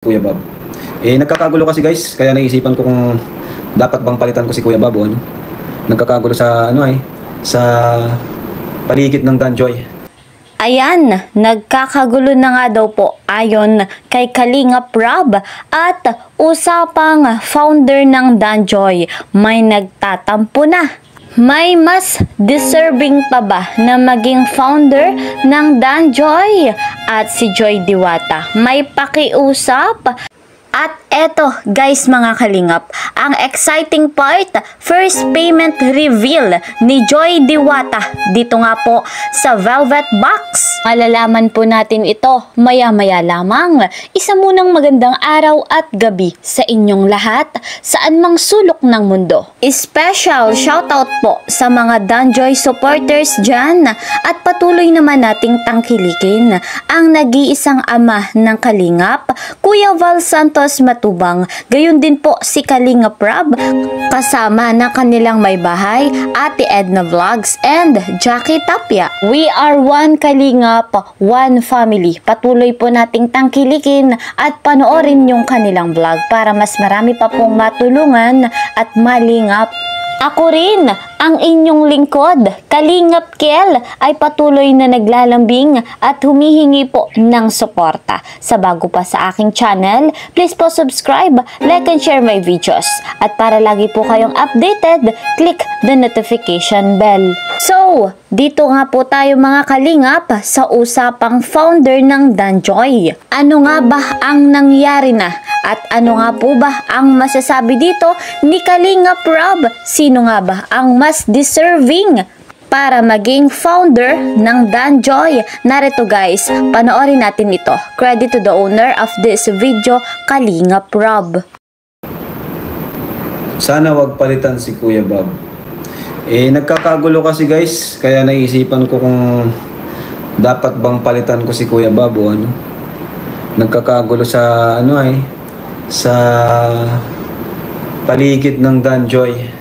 Kuya Bob. Nagkakagulo kasi guys, kaya naisipan ko kung dapat bang palitan ko si Kuya Bob o ano. Nagkakagulo sa sa paligid ng Danjoy. Ayan, nagkakagulo na nga daw po ayon kay Kalingap Rob at usapang founder ng Danjoy. May nagtatampo na. May mas deserving pa ba na maging founder ng Danjoy? At si Joy Diwata may pakiusap. At eto guys mga kalingap, ang exciting part, first payment reveal ni Joy Diwata dito nga po sa Velvet Box. Malalaman po natin ito maya-maya lamang. Isa munang magandang araw at gabi sa inyong lahat saan mang sulok ng mundo. Special shoutout po sa mga Danjoy supporters dyan at patuloy naman nating tangkilikin ang nag-iisang ama ng kalingap, Kuya Val Santos Matubang, gayon din po si Kalingap Rob kasama ng kanilang may bahay, Ate Edna Vlogs and Jackie Tapia. We are one Kalingap, one family. Patuloy po nating tangkilikin at panoorin yung kanilang vlog para mas marami pa pong matulungan at malingap. Ako rin, ang inyong lingkod, Kalingap Kel, ay patuloy na naglalambing at humihingi po ng suporta. Sa bago pa sa aking channel, please po subscribe, like and share my videos. At para lagi po kayong updated, click the notification bell. So, dito nga po tayo mga kalingap sa usapang founder ng Danjoy. Ano nga ba ang nangyari na? At ano nga po ba ang masasabi dito ni Kalingap Rob? Sino nga ba ang mas deserving para maging founder ng Danjoy? Narito guys, panoorin natin ito. Credit to the owner of this video, Kalingap Rob. Sana wag palitan si Kuya Bob. Nagkakagulo kasi guys, kaya naisipan ko kung dapat bang palitan ko si Kuya Bob o ano. Nagkakagulo sa sa paligid ng Danjoy.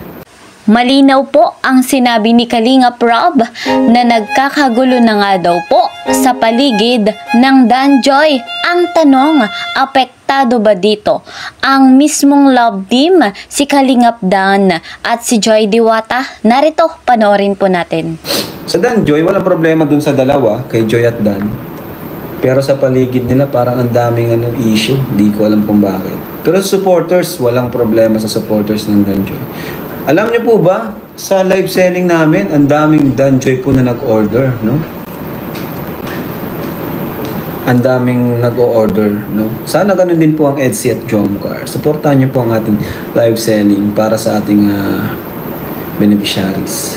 Malinaw po ang sinabi ni Kalingap Rob na nagkakagulo na nga daw po sa paligid ng Danjoy. Ang tanong, apektado ba dito ang mismong love team, si Kalingap Dan at si Joy Diwata? Narito, panoorin po natin. Sa Danjoy, walang problema dun sa dalawa, kay Joy at Dan. Pero sa paligid nila parang ang daming issue, di ko alam kung bakit. Pero sa supporters, walang problema sa supporters ng Danjoy. Alam niyo po ba, sa live selling namin, ang daming Danjoy po na nag-order, no? Ang daming nag-order, no? Sana ganun din po ang Etsy at Jomcar. Supportahan niyo po ang ating live selling para sa ating beneficiaries.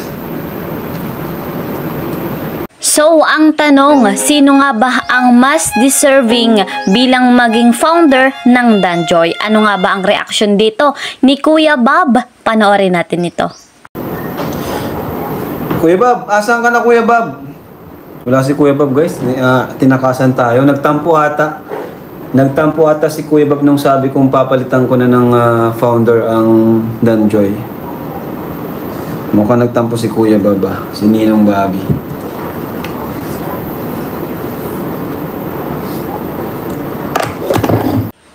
So, ang tanong, sino nga ba ang mas deserving bilang maging founder ng Danjoy? Ano nga ba ang reaction dito ni Kuya Bob? Panoorin natin ito. Kuya Bob, asan ka na Kuya Bob? Wala si Kuya Bob guys, tinakasan tayo. Nagtampo ata si Kuya Bob nung sabi kong papalitan ko na ng founder ang Danjoy. Mukhang nagtampo si Kuya Bob si Ninong Bobby.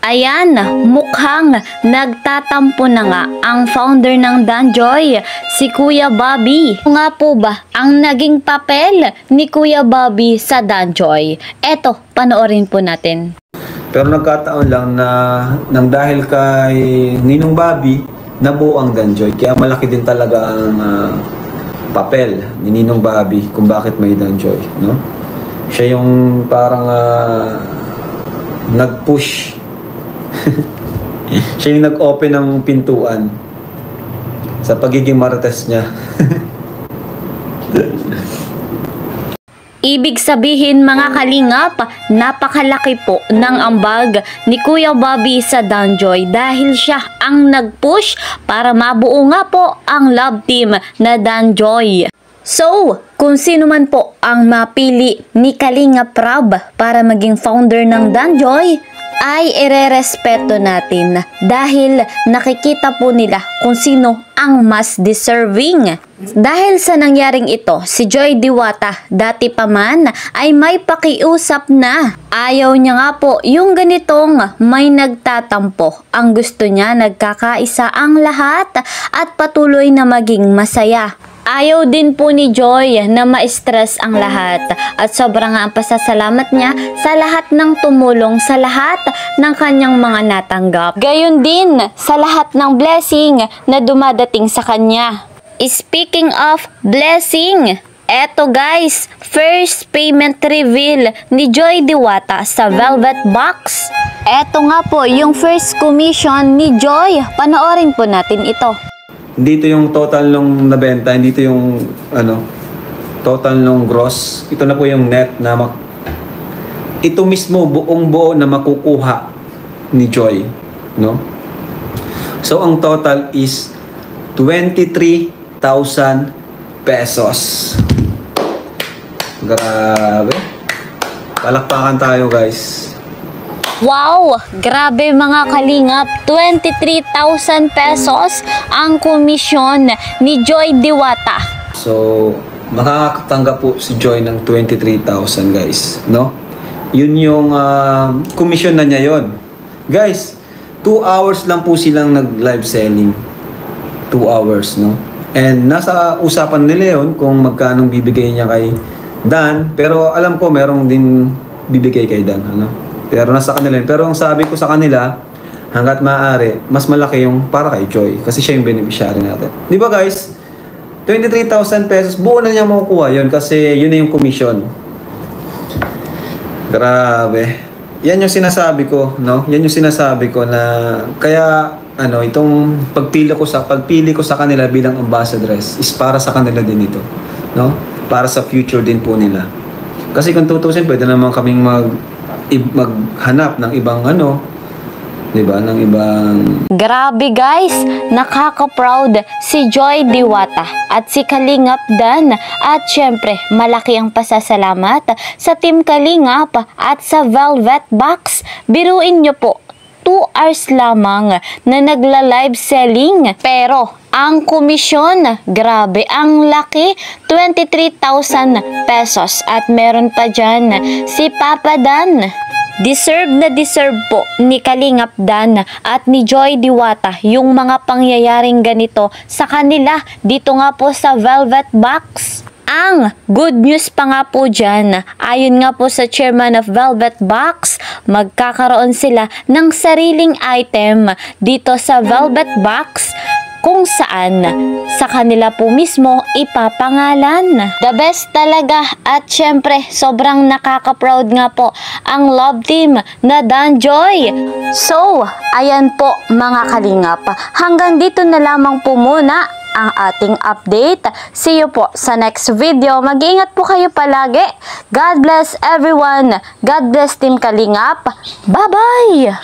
Ayan, mukhang nagtatampo na nga ang founder ng Danjoy, si Kuya Bobby. Ano nga po ba ang naging papel ni Kuya Bobby sa Danjoy? Eto, panoorin po natin. Pero nagkataon lang na nang dahil kay Ninong Bobby, nabuo ang Danjoy. Kaya malaki din talaga ang papel ni Ninong Bobby kung bakit may Danjoy, no? Siya yung parang nag-push. Siya yung nag-open ng pintuan sa pagiging marites niya. Ibig sabihin mga kalingap, napakalaki po ng ambag ni Kuya Bobby sa Danjoy dahil siya ang nag-push para mabuo nga po ang love team na Danjoy. So, kung sino man po ang mapili ni Kalingap Rab para maging founder ng Danjoy, ay irerespeto natin dahil nakikita po nila kung sino ang mas deserving. Dahil sa nangyaring ito, si Joy Diwata dati pa man ay may pakiusap na. Ayaw niya nga po yung ganitong may nagtatampo. Ang gusto niya nagkakaisa ang lahat at patuloy na maging masaya. Ayaw din po ni Joy na ma-stress ang lahat at sobrang nga ang pasasalamat niya sa lahat ng tumulong sa lahat ng kanyang mga natanggap. Gayon din sa lahat ng blessing na dumadating sa kanya. Speaking of blessing, eto guys, first payment reveal ni Joy Diwata sa Velvet Box. Eto nga po yung first commission ni Joy. Panoorin po natin ito. Hindi ito yung total nung nabenta, hindi ito yung total nung gross. Ito na po yung net na ito mismo buong buo na makukuha ni Joy, no? So ang total is 23,000 pesos. Grabe. Palakpakan tayo, guys. Wow! Grabe mga kalingap, 23,000 pesos ang komisyon ni Joy Diwata. So, makakatanggap po si Joy ng 23,000 guys, no? Yun yung commission na niya yon. Guys, 2 hours lang po silang nag-live selling. 2 hours, no? And nasa usapan nila yun kung magkano bibigay niya kay Dan. Pero alam ko merong din bibigay kay Dan, ano? Pero nasa kanila yun. Pero ang sabi ko sa kanila, hanggat maaari, mas malaki yung para kay Joy. Kasi siya yung beneficiary natin. Di ba guys? 23,000 pesos, buo na niya makukuha yun kasi yun na yung commission. Grabe. Yan yung sinasabi ko, no? Yan yung sinasabi ko na kaya itong pagpili ko sa kanila bilang ambassadress is para sa kanila din ito, no? Para sa future din po nila. Kasi kung tutusin, pwede naman kaming maghanap ng ibang diba? Ng ibang... Grabe guys! Nakaka-proud si Joy Diwata at si Kalingap Dan. At syempre, malaki ang pasasalamat sa Team Kalingap at sa Velvet Box. Biruin nyo po, 2 hours lamang na nagla-live selling. Pero, ang komisyon, grabe, ang laki, 23,000 pesos. At meron pa dyan si Papa Dan. Deserve na deserve po ni Kalingap Dan at ni Joy Diwata yung mga pangyayaring ganito sa kanila dito nga po sa Velvet Box. Ang good news pa nga po dyan, ayon nga po sa chairman of Velvet Box, magkakaroon sila ng sariling item dito sa Velvet Box kung saan sa kanila po mismo ipapangalan. The best talaga at syempre sobrang nakaka-proud nga po ang love team na Danjoy. So, ayan po mga kalingap, hanggang dito na lamang po muna ang ating update. See you po sa next video. Mag-iingat po kayo palagi. God bless everyone. God bless Team Kalingap. Bye-bye!